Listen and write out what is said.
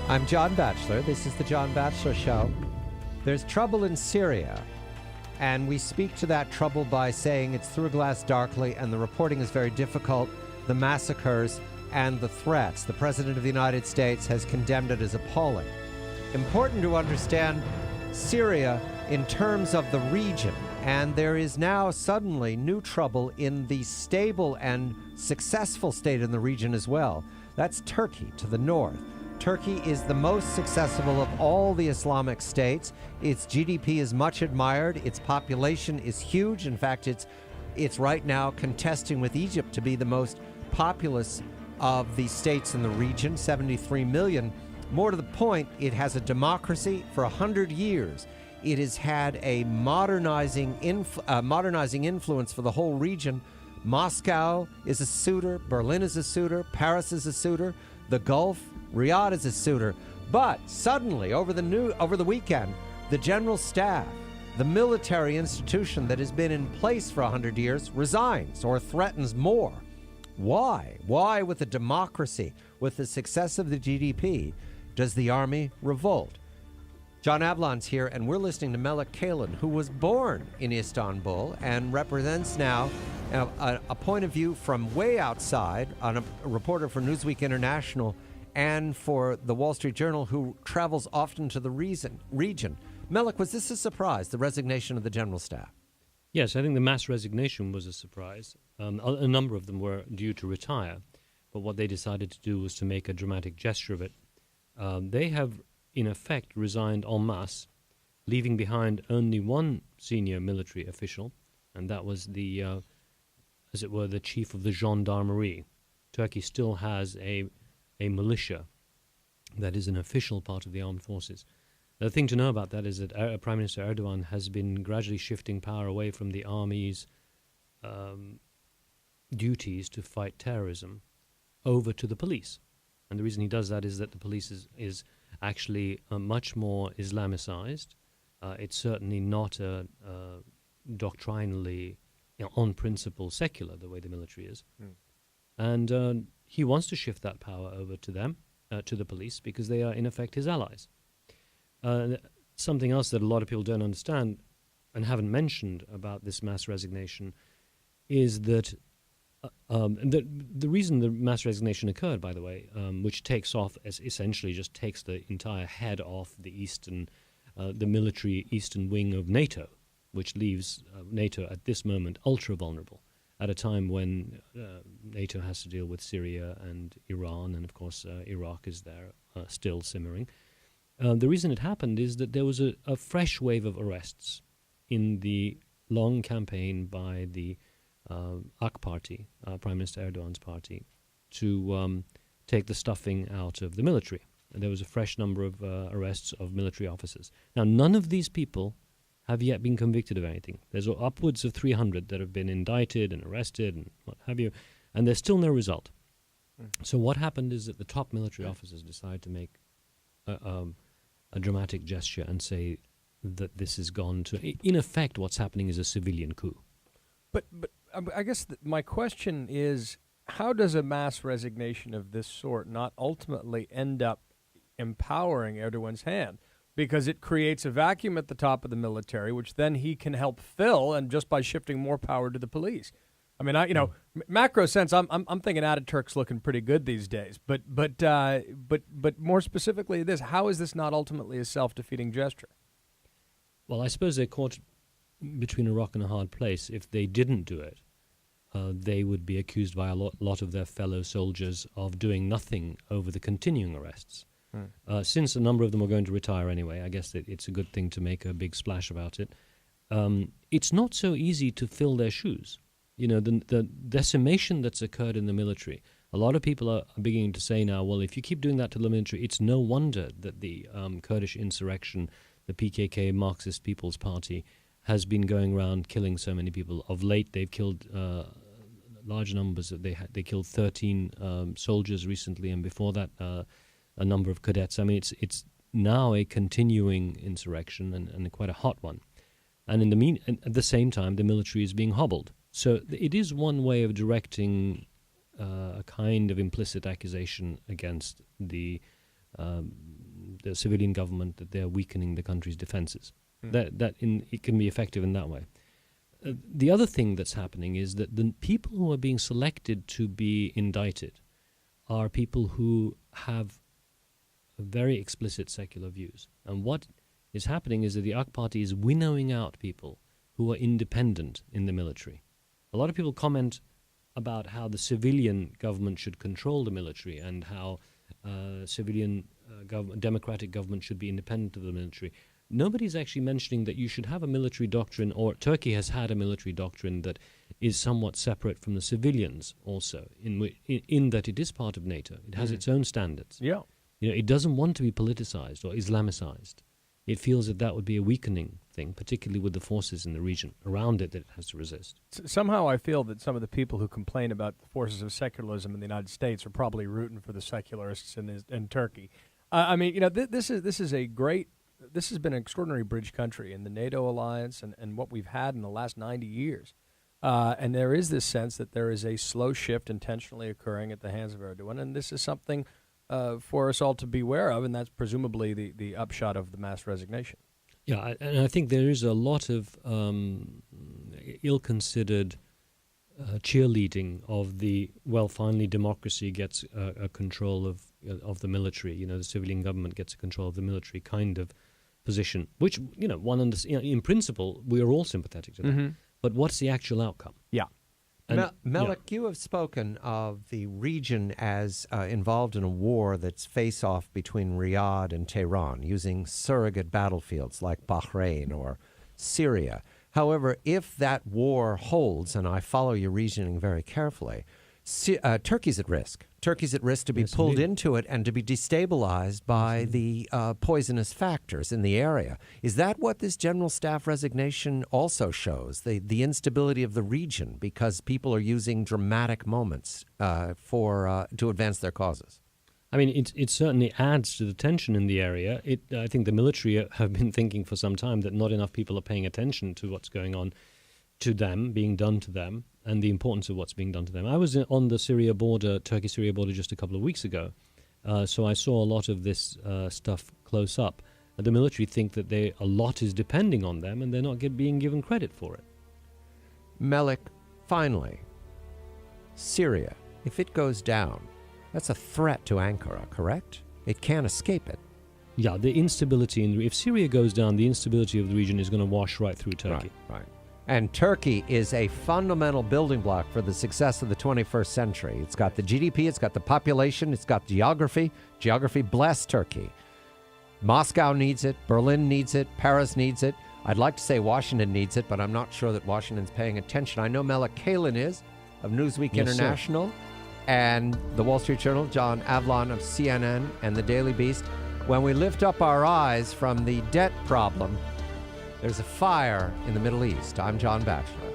I'm John Batchelor. This is the John Batchelor Show. There's trouble in Syria, and we speak to that trouble by saying it's through a glass darkly, and the reporting is very difficult. The massacres and the threats. The President of the United States has condemned it as appalling. Important to understand Syria in terms of the region, and there is now suddenly new trouble in the stable and successful state in the region as well. That's Turkey to the north. Turkey is the most successful of all the Islamic states. Its GDP is much admired. Its population is huge. In fact, it's right now contesting with Egypt to be the most populous of the states in the region, 73 million. More to the point, it has a democracy for 100 years. It has had a modernizing influence for the whole region. Moscow is a suitor, Berlin is a suitor, Paris is a suitor, the Gulf, Riyadh is a suitor. But suddenly, over the weekend, the general staff, the military institution that has been in place for 100 years, resigns or threatens more. Why? Why, with a democracy, with the success of the GDP, does the army revolt? John Avlon's here, and we're listening to Melik Ceylan, who was born in Istanbul and represents now a point of view from way outside, a reporter for Newsweek International and for the Wall Street Journal, who travels often to the region. Melik, was this a surprise, the resignation of the general staff? Yes, I think the mass resignation was a surprise. A number of them were due to retire, but what they decided to do was to make a dramatic gesture of it. They have, in effect, resigned en masse, leaving behind only one senior military official, and that was the, as it were, the chief of the gendarmerie. Turkey still has a militia that is an official part of the armed forces. The thing to know about that is that Prime Minister Erdogan has been gradually shifting power away from the army's duties to fight terrorism over to the police. And the reason he does that is that the police is actually much more Islamicized. It's certainly not doctrinally, on principle, secular, the way the military is. And he wants to shift that power over to them, to the police, because they are, in effect, his allies. Something else that a lot of people don't understand and haven't mentioned about this mass resignation is that the reason the mass resignation occurred, by the way, which takes off, essentially just takes the entire head off the military eastern wing of NATO, which leaves NATO at this moment ultra vulnerable at a time when NATO has to deal with Syria and Iran, and of course Iraq is there still simmering. The reason it happened is that there was a fresh wave of arrests in the long campaign by the AK Party, Prime Minister Erdogan's party, to take the stuffing out of the military. And there was a fresh number of arrests of military officers. Now, none of these people have yet been convicted of anything. There's upwards of 300 that have been indicted and arrested and what have you, and there's still no result. So what happened is that the top military officers decided to make a dramatic gesture and say that this has gone to, in effect, what's happening is a civilian coup. But I guess my question is, how does a mass resignation of this sort not ultimately end up empowering Erdogan's hand? Because it creates a vacuum at the top of the military, which then he can help fill, and just by shifting more power to the police. I mean, macro sense, I'm thinking Ataturk's looking pretty good these days. But more specifically, how is this not ultimately a self-defeating gesture? Well, I suppose they're caught between a rock and a hard place. If they didn't do it, they would be accused by a lot of their fellow soldiers of doing nothing over the continuing arrests. Since a number of them are going to retire anyway, I guess it's a good thing to make a big splash about it. It's not so easy to fill their shoes. The decimation that's occurred in the military, a lot of people are beginning to say now, well, if you keep doing that to the military, it's no wonder that the Kurdish insurrection, the PKK, Marxist People's Party, has been going around killing so many people. Of late, they've killed large numbers. They killed 13 soldiers recently, and before that, a number of cadets. I mean, it's now a continuing insurrection and quite a hot one. And at the same time, the military is being hobbled. So it is one way of directing a kind of implicit accusation against the the civilian government, that they're weakening the country's defenses. It can be effective in that way. The other thing that's happening is that the people who are being selected to be indicted are people who have very explicit secular views. And what is happening is that the AK Party is winnowing out people who are independent in the military. A lot of people comment about how the civilian government should control the military and how democratic government should be independent of the military. Nobody's actually mentioning that you should have a military doctrine, or Turkey has had a military doctrine that is somewhat separate from the civilians also, in that it is part of NATO. It has its own standards. Yeah. It doesn't want to be politicized or Islamicized. It feels that would be a weakening thing, particularly with the forces in the region around it that it has to resist. Somehow I feel that some of the people who complain about the forces of secularism in the United States are probably rooting for the secularists in Turkey. This has been an extraordinary bridge country in the NATO alliance and what we've had in the last 90 years. And there is this sense that there is a slow shift intentionally occurring at the hands of Erdogan, and this is something for us all to beware of, and that's presumably the upshot of the mass resignation. Yeah, and I think there is a lot of ill-considered cheerleading of finally democracy gets a control of the military. The civilian government gets a control of the military kind of position, which in principle we are all sympathetic to that. But what's the actual outcome? Yeah. Melik, you have spoken of the region as involved in a war that's face-off between Riyadh and Tehran, using surrogate battlefields like Bahrain or Syria. However, if that war holds, and I follow your reasoning very carefully, Turkey's at risk. Turkey's at risk to be pulled into it and to be destabilized by the poisonous factors in the area. Is that what this General Staff resignation also shows, the instability of the region because people are using dramatic moments to advance their causes? I mean, it certainly adds to the tension in the area. I think the military have been thinking for some time that not enough people are paying attention to what's going on to them, being done to them, and the importance of what's being done to them. I was on the Turkey-Syria border just a couple of weeks ago, so I saw a lot of this stuff close up. The military think that a lot is depending on them, and they're not being given credit for it. Melik, finally, Syria, if it goes down, that's a threat to Ankara, correct? It can't escape it. Yeah, the instability, if Syria goes down, the instability of the region is going to wash right through Turkey. Right. And Turkey is a fundamental building block for the success of the 21st century. It's got the GDP, it's got the population, it's got geography. Geography bless Turkey. Moscow needs it, Berlin needs it, Paris needs it. I'd like to say Washington needs it, but I'm not sure that Washington's paying attention. I know Melik Ceylan is, of Newsweek International, sir. And the Wall Street Journal, John Avlon of CNN and the Daily Beast. When we lift up our eyes from the debt problem, there's a fire in the Middle East. I'm John Batchelor.